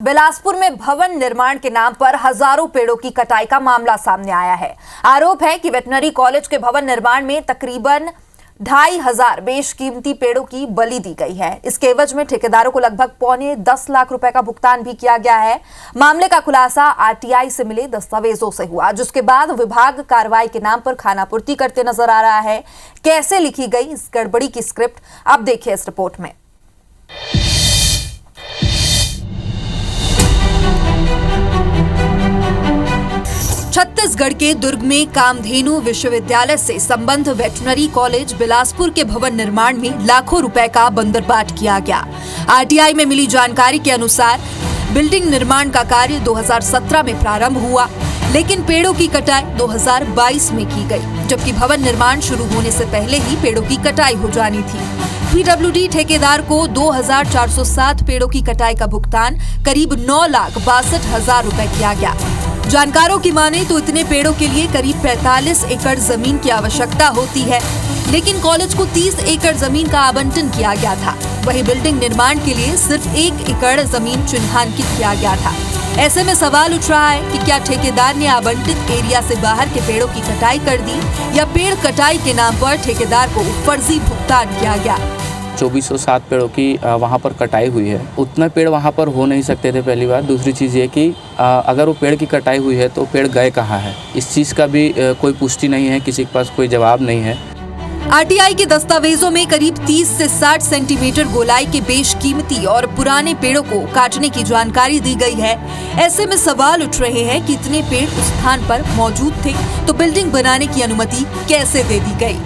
बिलासपुर में भवन निर्माण के नाम पर हजारों पेड़ों की कटाई का मामला सामने आया है। आरोप है कि वेटनरी कॉलेज के भवन निर्माण में तकरीबन 2,500 बेशकीमती पेड़ों की बलि दी गई है। इसके एवज में ठेकेदारों को लगभग पौने 10 लाख रुपए का भुगतान भी किया गया है। मामले का खुलासा आरटीआई से मिले दस्तावेजों से हुआ, जिसके बाद विभाग कार्रवाई के नाम पर खानापूर्ति करते नजर आ रहा है। कैसे लिखी गई इस गड़बड़ी की स्क्रिप्ट, अब देखिए इस रिपोर्ट में। छत्तीसगढ़ के दुर्ग में कामधेनु विश्वविद्यालय से संबद्ध वेटनरी कॉलेज बिलासपुर के भवन निर्माण में लाखों रुपए का बंदरबाट किया गया। आरटीआई में मिली जानकारी के अनुसार बिल्डिंग निर्माण का कार्य 2017 में प्रारंभ हुआ, लेकिन पेड़ों की कटाई 2022 में की गई, जबकि भवन निर्माण शुरू होने से पहले ही पेड़ों की कटाई हो जानी थी। पीडब्ल्यूडी ठेकेदार को 2,407 पेड़ों की कटाई का भुगतान करीब 9,62,000 रुपए किया गया। जानकारों की माने तो इतने पेड़ों के लिए करीब 45 एकड़ जमीन की आवश्यकता होती है, लेकिन कॉलेज को 30 एकड़ जमीन का आवंटन किया गया था। वहीं बिल्डिंग निर्माण के लिए सिर्फ 1 एकड़ जमीन चिन्हांकित किया गया था। ऐसे में सवाल उठ रहा है कि क्या ठेकेदार ने आवंटित एरिया से बाहर के पेड़ों की कटाई कर दी, या पेड़ कटाई के नाम पर ठेकेदार को फर्जी भुगतान किया गया। 2407 पेड़ों की वहाँ पर कटाई हुई है। उतना पेड़ वहाँ पर हो नहीं सकते थे, पहली बात। दूसरी चीज़ ये कि अगर वो पेड़ की कटाई हुई है तो पेड़ गए कहाँ है, इस चीज़ का भी कोई पुष्टि नहीं है, किसी के पास कोई जवाब नहीं है। आरटीआई के दस्तावेजों में करीब 30 से 60 सेंटीमीटर गोलाई के बेशकीमती और पुराने पेड़ों को काटने की जानकारी दी गई है। ऐसे में सवाल उठ रहे हैं कि इतने पेड़ उस स्थान पर मौजूद थे तो बिल्डिंग बनाने की अनुमति कैसे दे दी गई।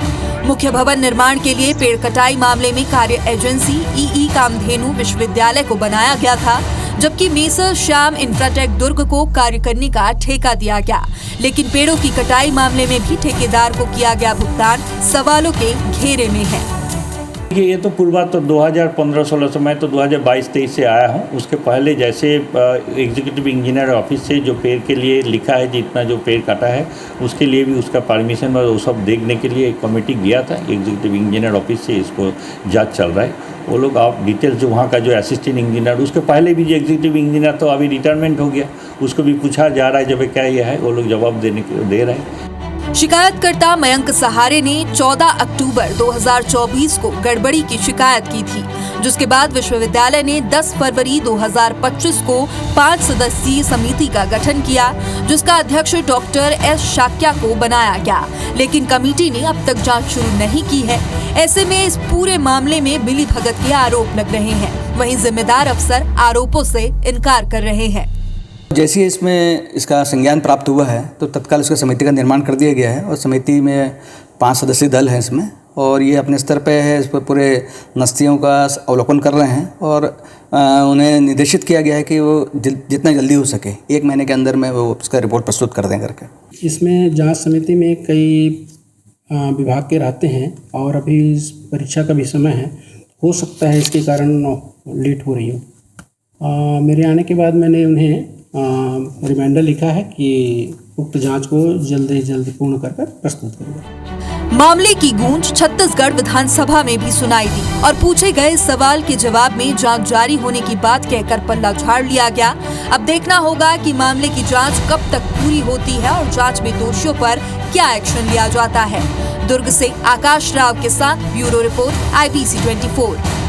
मुख्य भवन निर्माण के लिए पेड़ कटाई मामले में कार्य एजेंसी ई कामधेनु विश्वविद्यालय को बनाया गया था, जबकि मेसर श्याम इंफ्राटेक दुर्ग को कार्य करने का ठेका दिया गया। लेकिन पेड़ों की कटाई मामले में भी ठेकेदार को किया गया भुगतान सवालों के घेरे में है। ये तो पूर्वा तो 2015-16 से, मैं तो 2022-23 से आया हूँ। उसके पहले जैसे एग्जीक्यूटिव इंजीनियर ऑफिस से जो पेड़ के लिए लिखा है, जितना जो पेड़ काटा है उसके लिए भी उसका परमिशन और वो सब देखने के लिए एक कमेटी गया था एग्जीक्यूटिव इंजीनियर ऑफिस से। इसको जांच चल रहा है। वो लोग आप डिटेल्स जो वहाँ का जो असिस्टेंट इंजीनियर, उसके पहले भी जो एग्जीक्यूटिव इंजीनियर तो अभी रिटायरमेंट हो गया, उसको भी पूछा जा रहा है जब क्या यह है, वो लोग जवाब दे रहे हैं। शिकायतकर्ता मयंक सहारे ने 14 अक्टूबर 2024 को गड़बड़ी की शिकायत की थी, जिसके बाद विश्वविद्यालय ने 10 फरवरी 2025 को 5 सदस्यीय समिति का गठन किया, जिसका अध्यक्ष डॉक्टर एस शाक्या को बनाया गया। लेकिन कमेटी ने अब तक जांच शुरू नहीं की है। ऐसे में इस पूरे मामले में मिलीभगत के आरोप लग रहे हैं। वहीं जिम्मेदार अफसर आरोपों से इनकार कर रहे हैं। जैसे ही इसमें इसका संज्ञान प्राप्त हुआ है तो तत्काल उसका समिति का निर्माण कर दिया गया है, और समिति में 5 सदस्यीय दल है इसमें, और ये अपने स्तर पे है, इस पर पूरे नस्तियों का अवलोकन कर रहे हैं, और उन्हें निर्देशित किया गया है कि वो जितना जल्दी हो सके 1 महीने के अंदर में वो उसका रिपोर्ट प्रस्तुत कर दें करके। इसमें जांच समिति में कई विभाग के रहते हैं, और अभी इस परीक्षा का भी समय है, हो सकता है इसके कारण लेट हो रही हो। मेरे आने के बाद मैंने उन्हें रिमाइंडर लिखा है कि उक्त जांच को जल्द से जल्द पूर्ण कर प्रस्तुत करेगा। मामले की गूंज छत्तीसगढ़ विधानसभा में भी सुनाई दी, और पूछे गए सवाल के जवाब में जांच जारी होने की बात कहकर पल्ला झाड़ लिया गया। अब देखना होगा कि मामले की जांच कब तक पूरी होती है और जांच में दोषियों पर क्या एक्शन लिया जाता है। दुर्ग से आकाश राव के साथ ब्यूरो रिपोर्ट IBC 24।